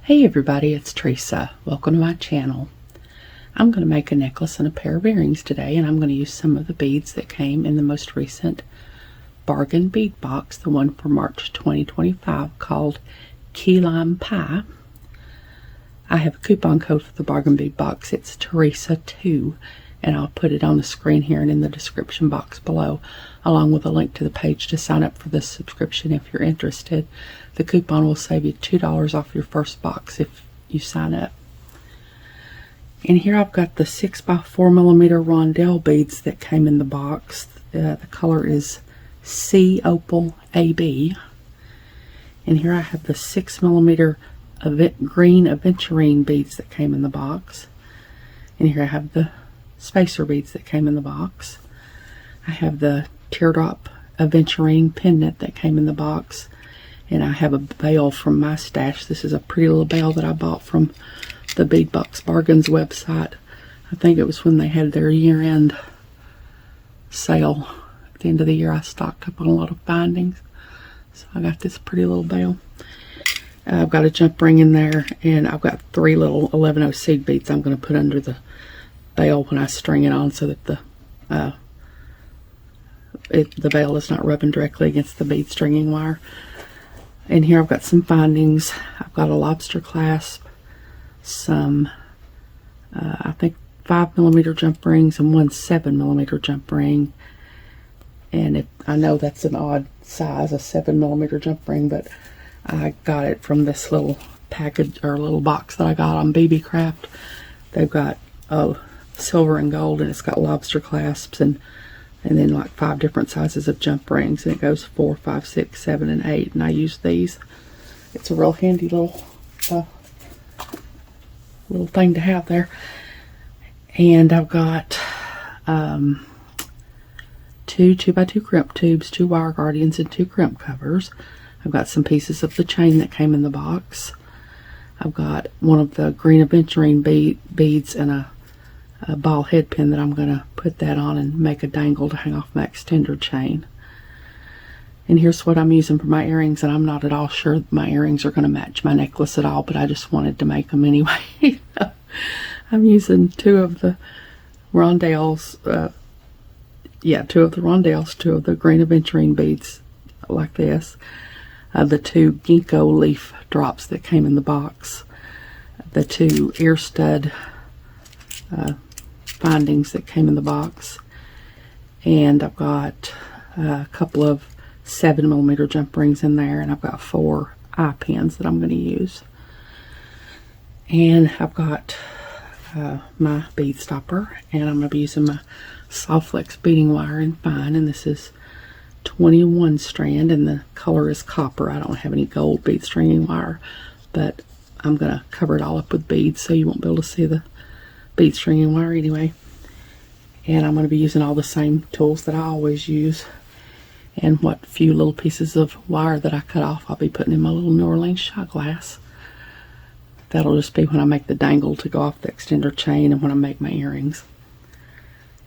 Hey everybody, it's Teresa. Welcome to my channel. I'm going to make a necklace and a pair of earrings today, and I'm going to use some of the beads that came in the most recent bargain bead box, the one for March 2025 called Key Lime Pie. I have a coupon code for the bargain bead box. It's Teresa2, and I'll put it on the screen here and in the description box below, along with a link to the page to sign up for this subscription if you're interested. The coupon will save you $2 off your first box if you sign up. And here I've got the 6x4mm rondelle beads that came in the box. The color is Sea Opal AB. And here I have the 6mm green aventurine beads that came in the box. And here I have the spacer beads that came in the box. I have the teardrop aventurine pendant that came in the box. And I have a bale from my stash. This is a pretty little bale that I bought from the Bead Box Bargains website. I think it was when they had their year-end sale. At the end of the year, I stocked up on a lot of bindings. So I got this pretty little bale. I've got a jump ring in there, and I've got 3 little 11/0 seed beads I'm going to put under the bale when I string it on, so that the bale is not rubbing directly against the bead stringing wire. And here I've got some findings. I've got a lobster clasp, some I think 5mm jump rings, and one 7mm jump ring. And I know that's an odd size, a 7mm jump ring, but I got it from this little package or little box that I got on BB Craft. They've got silver and gold, and it's got lobster clasps, and then like 5 different sizes of jump rings, and it goes 4, 5, 6, 7, and 8. And I use these. It's a real handy little thing to have there. And I've got 2 2x2 crimp tubes, 2 wire guardians, and 2 crimp covers. I've got some pieces of the chain that came in the box. I've got one of the green aventurine beads and a ball head pin that I'm going to put that on and make a dangle to hang off my extender chain. And here's what I'm using for my earrings, and I'm not at all sure that my earrings are going to match my necklace at all, but I just wanted to make them anyway. I'm using 2 of the rondelles, 2 of the rondelles, 2 of the green aventurine beads like this, the 2 ginkgo leaf drops that came in the box, the 2 ear stud findings that came in the box, and I've got a couple of 7mm jump rings in there, and I've got 4 eye pins that I'm going to use. And I've got my bead stopper, and I'm going to be using my Soft Flex beading wire in fine, and this is 21 strand, and the color is copper. I don't have any gold bead stringing wire, but I'm going to cover it all up with beads so you won't be able to see the bead stringing wire anyway. And I'm going to be using all the same tools that I always use, and what few little pieces of wire that I cut off I'll be putting in my little New Orleans shot glass. That'll just be when I make the dangle to go off the extender chain and when I make my earrings.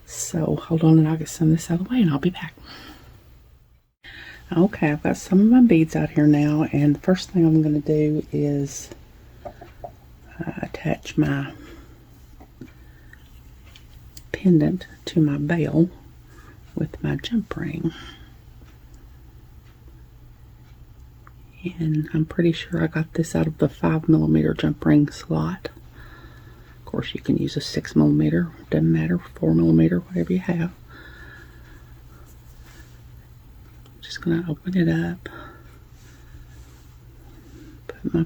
So hold on, and I'll get some of this out of the way and I'll be back. Okay, I've got some of my beads out here now, and the first thing I'm going to do is attach my pendant to my bale with my jump ring. And I'm pretty sure I got this out of the 5mm jump ring slot. Of course, you can use a 6mm, doesn't matter, 4mm, whatever you have. Just going to open it up, put my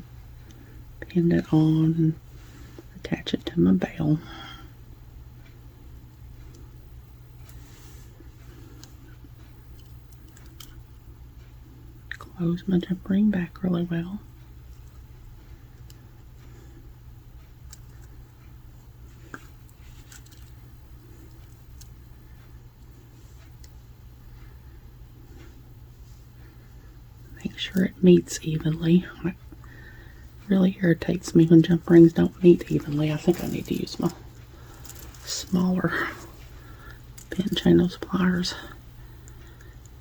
pendant on, and attach it to my bale. Close my jump ring back really well. Make sure it meets evenly. It really irritates me when jump rings don't meet evenly. I think I need to use my smaller pin chain, those pliers,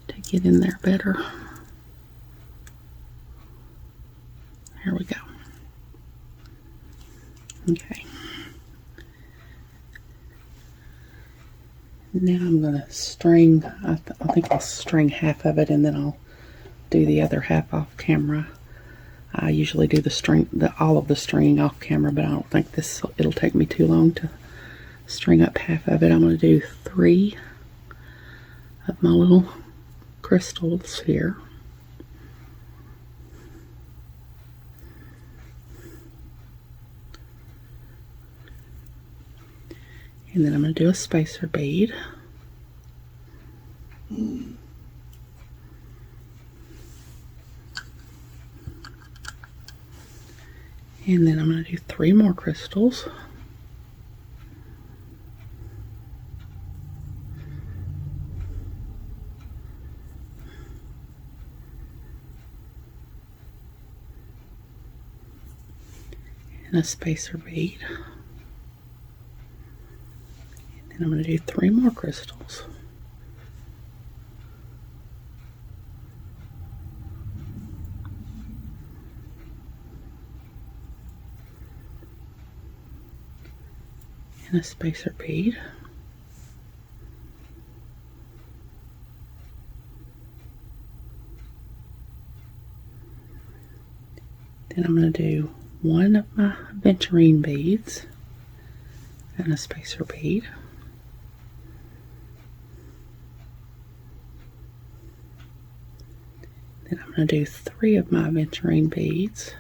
to get in there better. Okay. Now I'm going to string, I think I'll string half of it and then I'll do the other half off camera. I usually do all of the stringing off camera, but I don't think it'll take me too long to string up half of it. I'm going to do 3 of my little crystals here. And then I'm going to do a spacer bead. And then I'm going to do 3 more crystals. And a spacer bead. And then I'm going to do 3 more crystals. And a spacer bead. Then I'm going to do 1 of my aventurine beads and a spacer bead. Then I'm going to do 3 of my aventurine beads.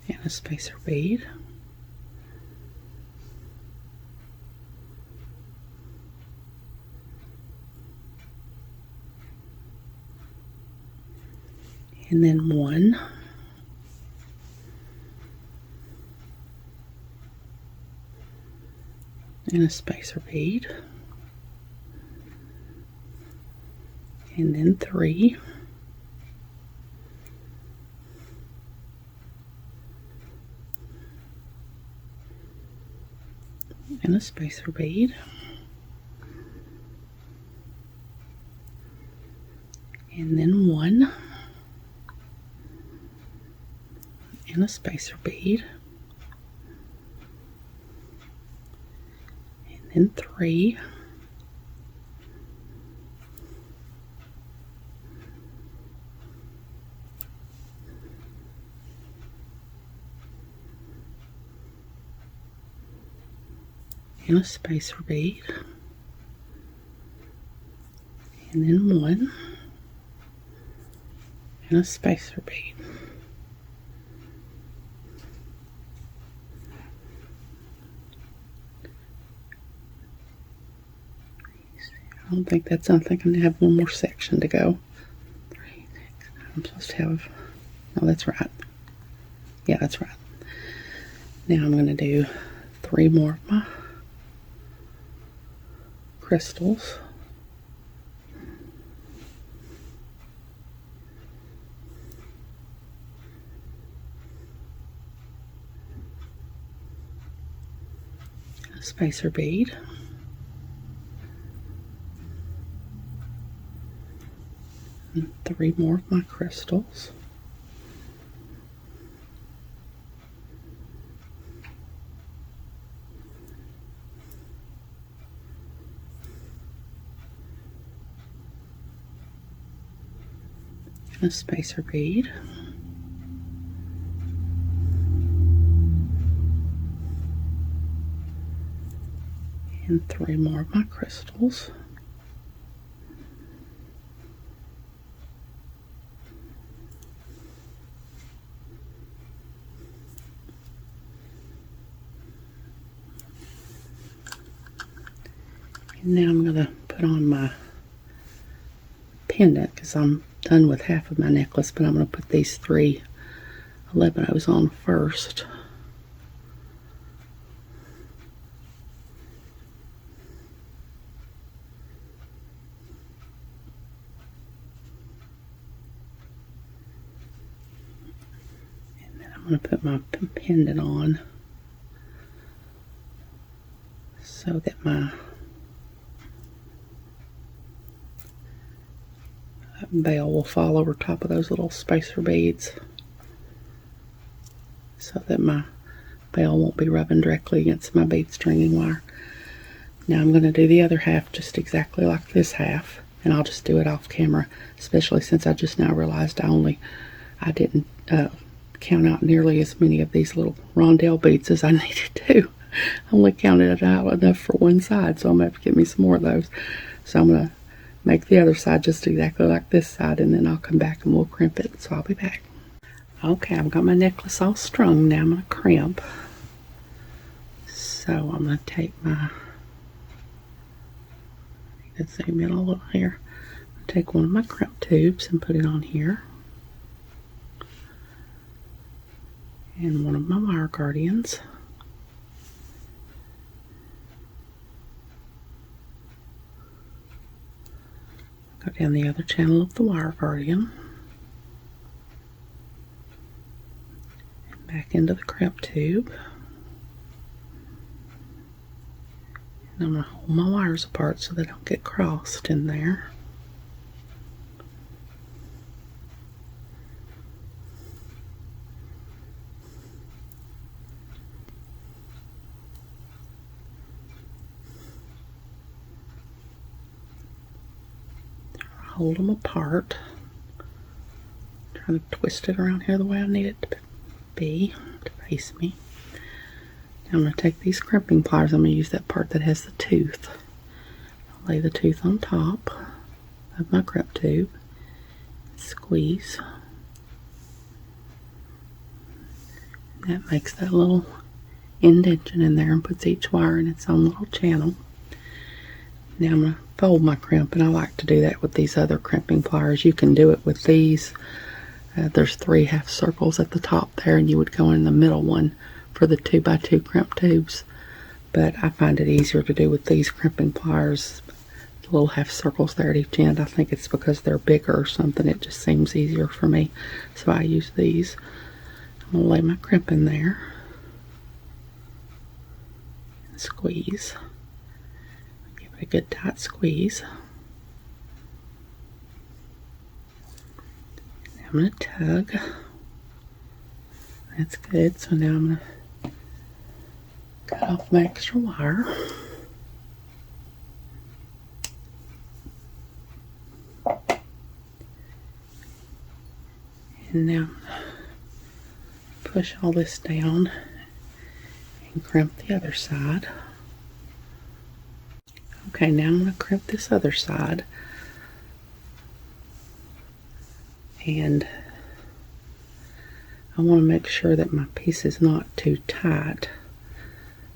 And a spacer bead. And then 1. And a spacer bead. And then 3. And a spacer bead. And then 1. And a spacer bead. And then 3. And a spacer bead. And then 1. And a spacer bead. I don't think that's, I think I'm going to have 1 more section to go. 3, 6, I'm supposed to have, no, that's right. Yeah, that's right. Now I'm going to do 3 more of my crystals. A spacer bead. And 3 more of my crystals. And a spacer bead. And 3 more of my crystals. And now I'm going to put on my pendant because I'm done with half of my necklace, but I'm going to put these 3 11-ohs on first. And then I'm going to put my pendant on so that my bail will fall over top of those little spacer beads so that my bail won't be rubbing directly against my bead stringing wire. Now I'm going to do the other half just exactly like this half, and I'll just do it off camera, especially since I just now realized I didn't count out nearly as many of these little rondelle beads as I needed to. I only counted it out enough for one side, so I'm going to have to get me some more of those. So I'm going to make the other side just exactly like this side, and then I'll come back and we'll crimp it. So I'll be back. Okay, I've got my necklace all strung. Now I'm going to crimp. So I'm going to take my, let's zoom in a little here. Take one of my crimp tubes and put it on here. And one of my wire guardians. Go down the other channel of the wire guardian. And back into the crimp tube. And I'm going to hold my wires apart so they don't get crossed in there. Hold them apart. Trying to twist it around here the way I need it to be, to face me. Now I'm going to take these crimping pliers. I'm going to use that part that has the tooth. I'll lay the tooth on top of my crimp tube. Squeeze. That makes that little indentation in there and puts each wire in its own little channel. Now I'm going to fold my crimp, and I like to do that with these other crimping pliers. You can do it with these. There's 3 half circles at the top there, and you would go in the middle one for the 2x2 crimp tubes. But I find it easier to do with these crimping pliers. The little half circles there at each end. I think it's because they're bigger or something. It just seems easier for me. So I use these. I'm going to lay my crimp in there. And squeeze. A good tight squeeze. Now I'm going to tug. That's good. So now I'm going to cut off my extra wire. And now push all this down and crimp the other side. Okay, now I'm going to crimp this other side, and I want to make sure that my piece is not too tight.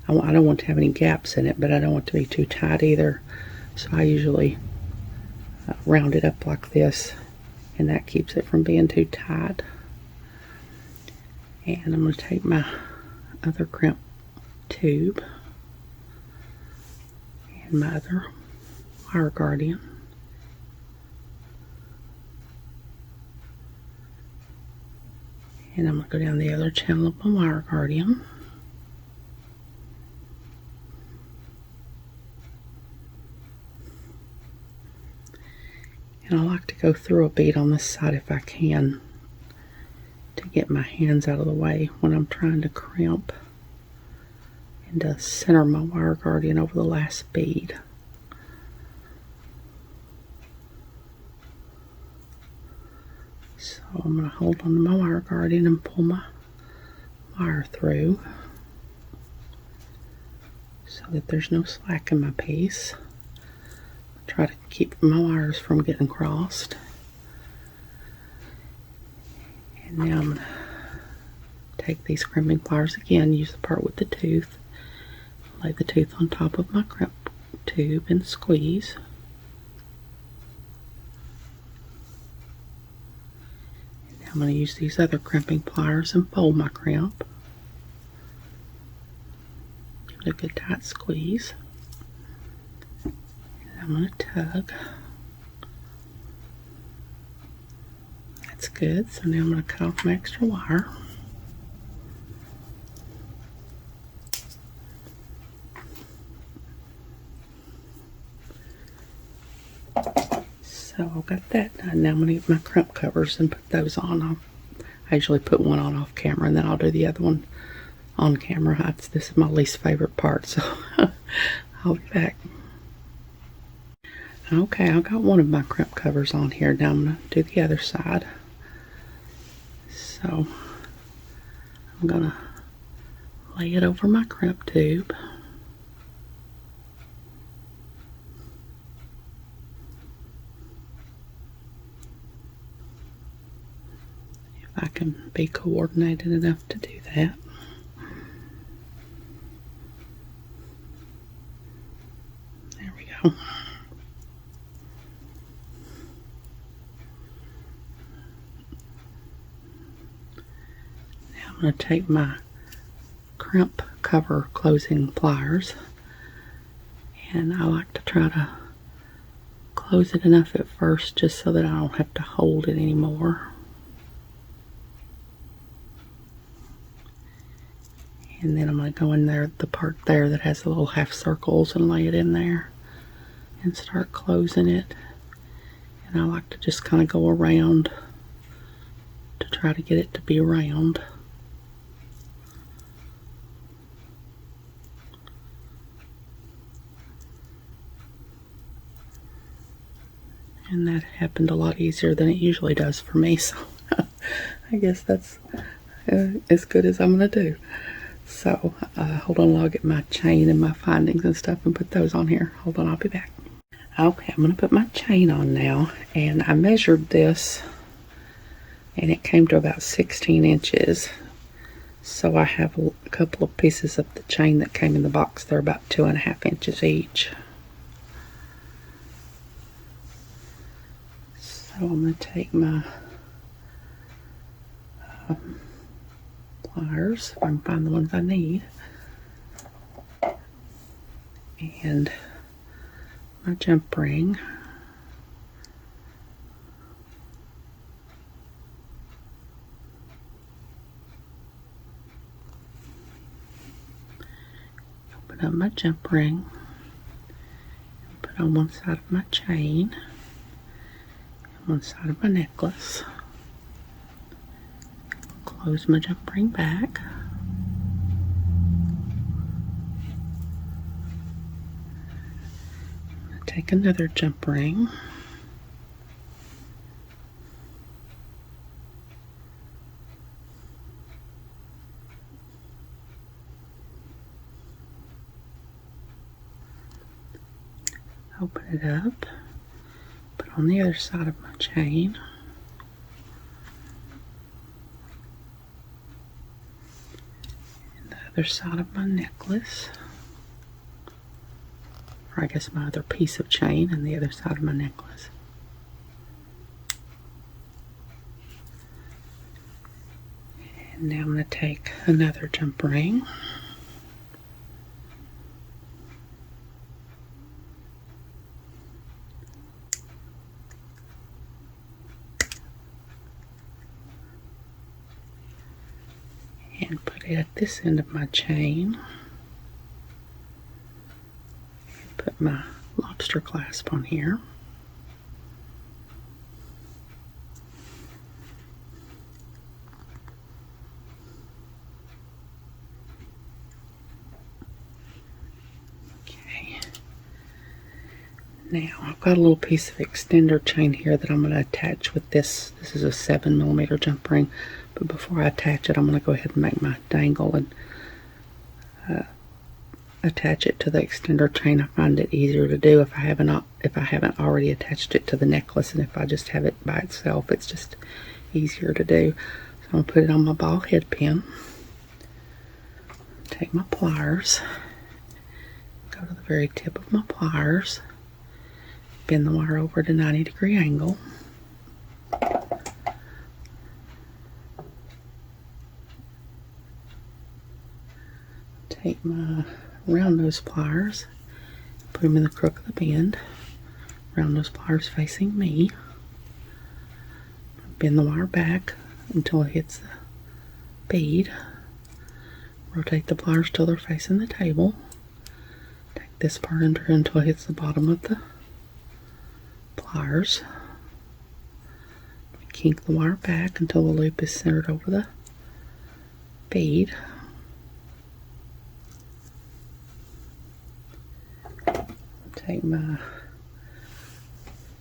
I don't want to have any gaps in it, but I don't want it to be too tight either. So I usually round it up like this, and that keeps it from being too tight. And I'm going to take my other crimp tube and my other wire guardian, and I'm going to go down the other channel of my wire guardian. And I like to go through a bead on this side if I can, to get my hands out of the way when I'm trying to crimp, and to center my wire guardian over the last bead. So I'm going to hold on to my wire guardian and pull my wire through so that there's no slack in my piece. Try to keep my wires from getting crossed. And now I'm going to take these crimping pliers again, use the part with the tooth, lay the tooth on top of my crimp tube and squeeze. And now I'm going to use these other crimping pliers and fold my crimp. Give it a good tight squeeze. And I'm going to tug. That's good. So now I'm going to cut off my extra wire. So So I've got that done. Now I'm going to get my crimp covers and put those on. I usually put one on off camera, and then I'll do the other one on camera. This is my least favorite part, so I'll be back. Okay, I've got one of my crimp covers on here. Now I'm going to do the other side. So I'm going to lay it over my crimp tube. If I can be coordinated enough to do that. There we go. I'm going to take my crimp cover closing pliers, and I like to try to close it enough at first just so that I don't have to hold it anymore. And then I'm going to go in there, the part there that has the little half circles, and lay it in there and start closing it. And I like to just kind of go around to try to get it to be round. And that happened a lot easier than it usually does for me, so I guess that's as good as I'm going to do. So, hold on while I get my chain and my findings and stuff and put those on here. Hold on, I'll be back. Okay, I'm going to put my chain on now, and I measured this, and it came to about 16 inches. So I have a couple of pieces of the chain that came in the box. They're about 2.5 inches each. So I'm going to take my pliers, if I can find the ones I need, and my jump ring, open up my jump ring, and put on one side of my chain, one side of my necklace, close my jump ring back, take another jump ring, open it up, put on the other side of my chain, and the other side of my necklace, or I guess my other piece of chain and the other side of my necklace. And now I'm going to take another jump ring, and put it at this end of my chain. Put my lobster clasp on here. Okay. Now I've got a little piece of extender chain here that I'm going to attach with this. This is a 7mm jump ring. But before I attach it, I'm going to go ahead and make my dangle and attach it to the extender chain. I find it easier to do if I haven't already attached it to the necklace, and if I just have it by itself, it's just easier to do. So I'm going to put it on my ball head pin. Take my pliers, go to the very tip of my pliers, bend the wire over at a 90-degree angle. Take my round nose pliers, put them in the crook of the bend, round nose pliers facing me, bend the wire back until it hits the bead, rotate the pliers till they're facing the table, take this part under until it hits the bottom of the pliers, kink the wire back until the loop is centered over the bead. Take my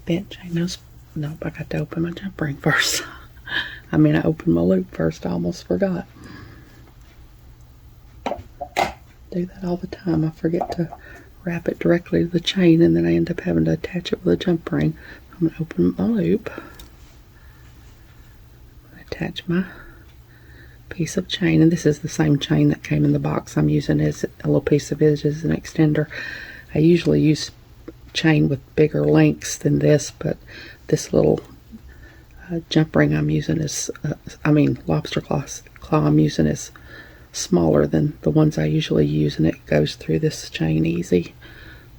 bent chain nose. Nope, I got to open my jump ring first. I opened my loop first. I almost forgot. Do that all the time. I forget to wrap it directly to the chain, and then I end up having to attach it with a jump ring. I'm going to open my loop, attach my piece of chain, and this is the same chain that came in the box. I'm using as a little piece of it as an extender. I usually use chain with bigger lengths than this, but this little jump ring I'm using is, lobster claw I'm using is smaller than the ones I usually use, and it goes through this chain easy.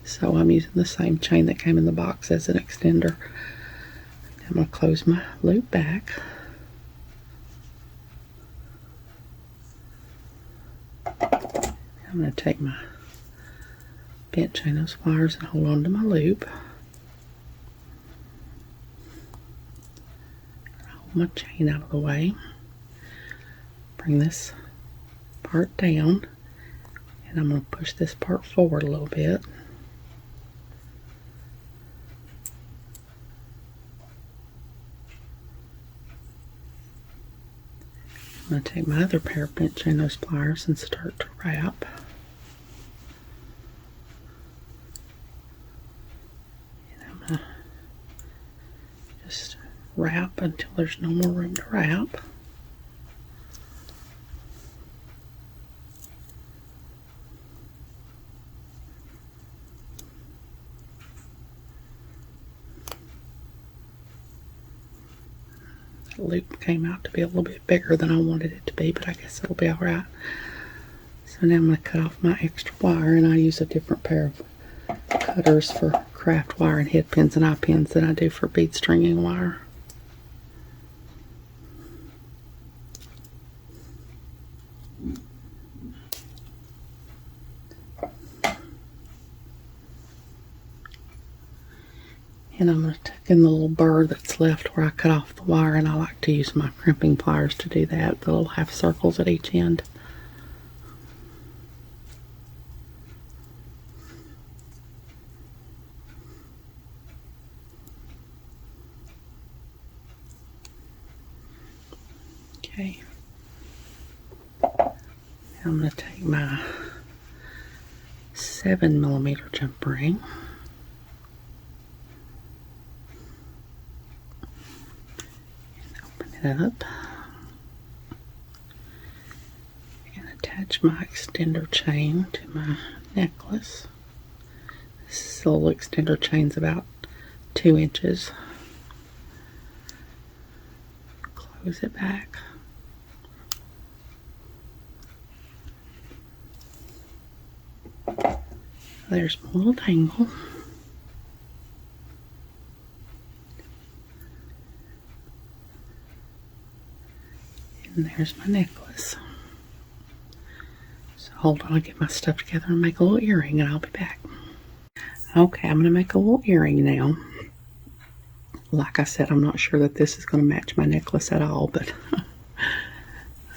So I'm using the same chain that came in the box as an extender. I'm going to close my loop back. I'm going to take my bent chain nose pliers and hold on to my loop. Hold my chain out of the way. Bring this part down, and I'm going to push this part forward a little bit. I'm going to take my other pair of bent chain nose pliers and start to wrap. And I'm going to just wrap until there's no more room to wrap. Loop came out to be a little bit bigger than I wanted it to be, but I guess it'll be alright. So now I'm going to cut off my extra wire, and I use a different pair of cutters for craft wire and head pins and eye pins than I do for bead stringing wire. And I'm going to tuck in the little burr that's left where I cut off the wire, and I like to use my crimping pliers to do that, the little half circles at each end. Okay. Now I'm going to take my 7mm jump ring. Up and attach my extender chain to my necklace. This little extender chain's about 2 inches. Close it back. There's my little dangle. And there's my necklace. So hold on, I'll get my stuff together and make a little earring, and I'll be back. Okay, I'm going to make a little earring now. Like I said, I'm not sure that this is going to match my necklace at all, but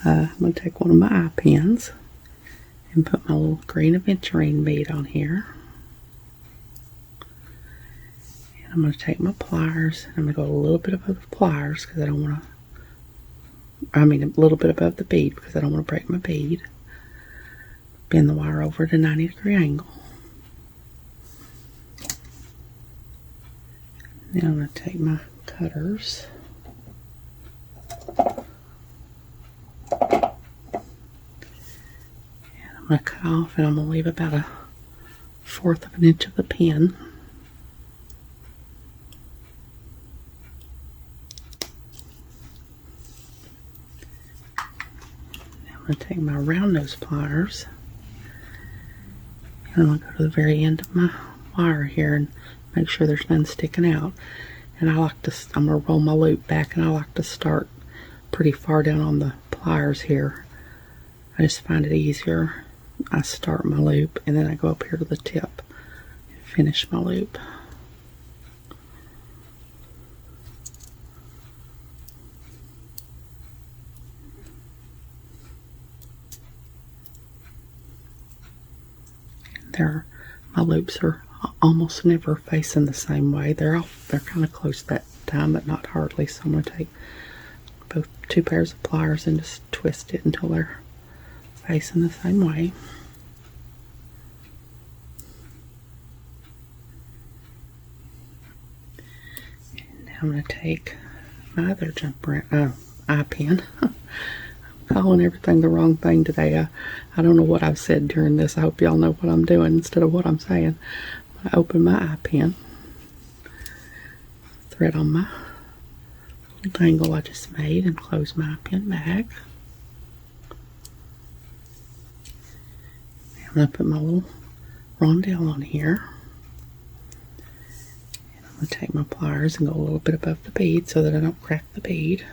I'm going to take one of my eye pins and put my little green aventurine bead on here. And I'm going to take my pliers, and I'm going to go a little bit above the pliers because I don't want to, a little bit above the bead because I don't want to break my bead. Bend the wire over at a 90-degree angle. Now I'm going to take my cutters. And I'm going to cut off, and I'm going to leave about 1/4 of an inch of the pin. I'm going to take my round nose pliers, and I'm going to go to the very end of my wire here and make sure there's none sticking out. And I'm going to roll my loop back, and I like to start pretty far down on the pliers here. I just find it easier. I start my loop, and then I go up here to the tip and finish my loop. My loops are almost never facing the same way. They're kind of close that time, but not hardly. So I'm going to take both 2 pairs of pliers and just twist it until they're facing the same way. And now I'm going to take my other eye pin. I'm calling everything the wrong thing today. I don't know what I've said during this. I hope y'all know what I'm doing instead of what I'm saying. I open my eye pin, thread on my little dangle I just made, and close my eye pin back. I'm going to put my little rondelle on here. And I'm going to take my pliers and go a little bit above the bead so that I don't crack the bead.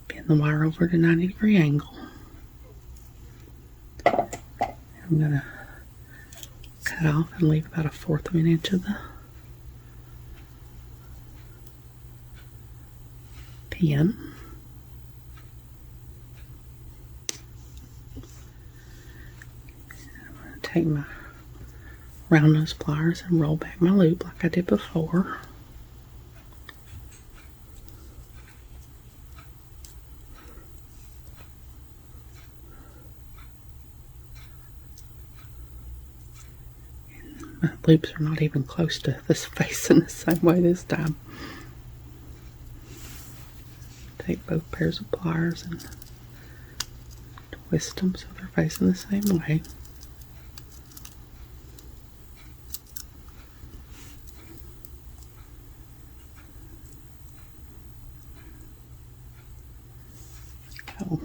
Bend the wire over at a 90-degree angle. I'm going to cut off and leave about 1/4 of an inch of the pin. I'm going to take my round nose pliers and roll back my loop like I did before. My loops are not even close to this facing the same way this time. Take both pairs of pliers and twist them so they're facing the same way. So,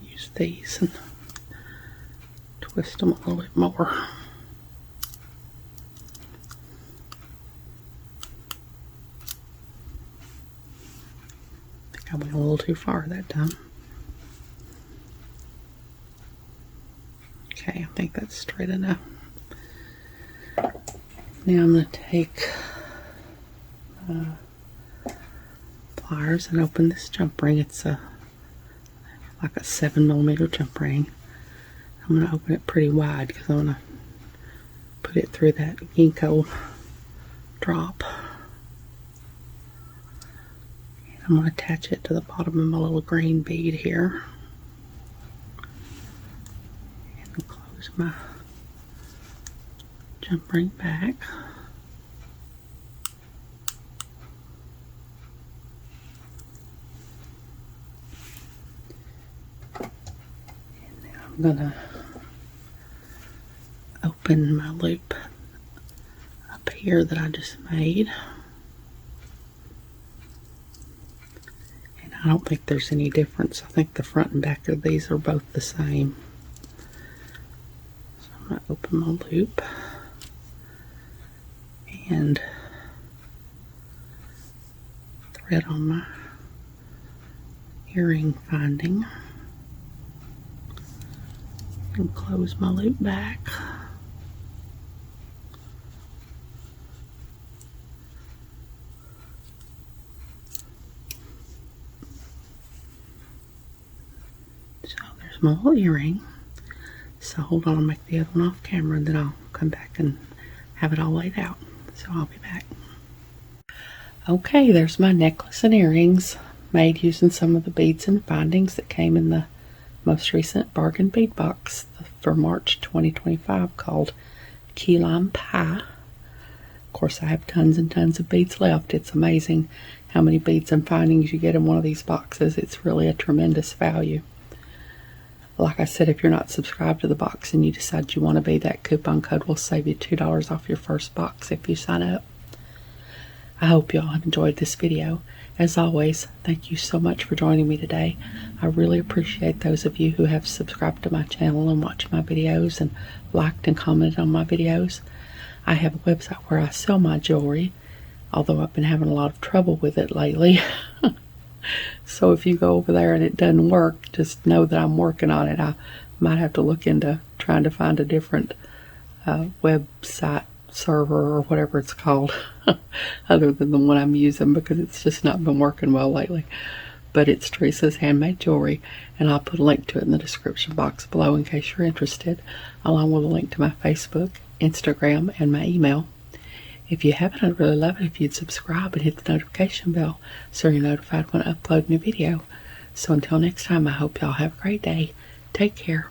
use these and twist them a little bit more. I think I went a little too far that time. Okay, I think that's straight enough. Now I'm going to take pliers and open this jump ring. It's like a 7mm jump ring. I'm going to open it pretty wide because I want to put it through that ginkgo drop. And I'm going to attach it to the bottom of my little green bead here. And close my jump ring back. And now I'm going to open my loop up here that I just made. And I don't think there's any difference. I think the front and back of these are both the same. So I'm going to open my loop and thread on my earring finding and close my loop back. So there's my little earring. So hold on, I'll make the other one off camera and then I'll come back and have it all laid out. So I'll be back. Okay, there's my necklace and earrings made using some of the beads and findings that came in the most recent bargain bead box for March 2025 called Key Lime Pie. Of course, I have tons and tons of beads left. It's amazing how many beads and findings you get in one of these boxes. It's really a tremendous value. Like I said, if you're not subscribed to the box and you decide you want to be, that coupon code will save you $2 off your first box if you sign up. I hope y'all have enjoyed this video. As always, thank you so much for joining me today. I really appreciate those of you who have subscribed to my channel and watched my videos and liked and commented on my videos. I have a website where I sell my jewelry, although I've been having a lot of trouble with it lately. So if you go over there and it doesn't work, just know that I'm working on it. I might have to look into trying to find a different website server or whatever it's called other than the one I'm using, because it's just not been working well lately. but it's Teresa's Handmade Jewelry, and I'll put a link to it in the description box below in case you're interested, along with a link to my Facebook, Instagram, and my email. If you haven't, I'd really love it if you'd subscribe and hit the notification bell so you're notified when I upload a new video. So until next time, I hope y'all have a great day. Take care.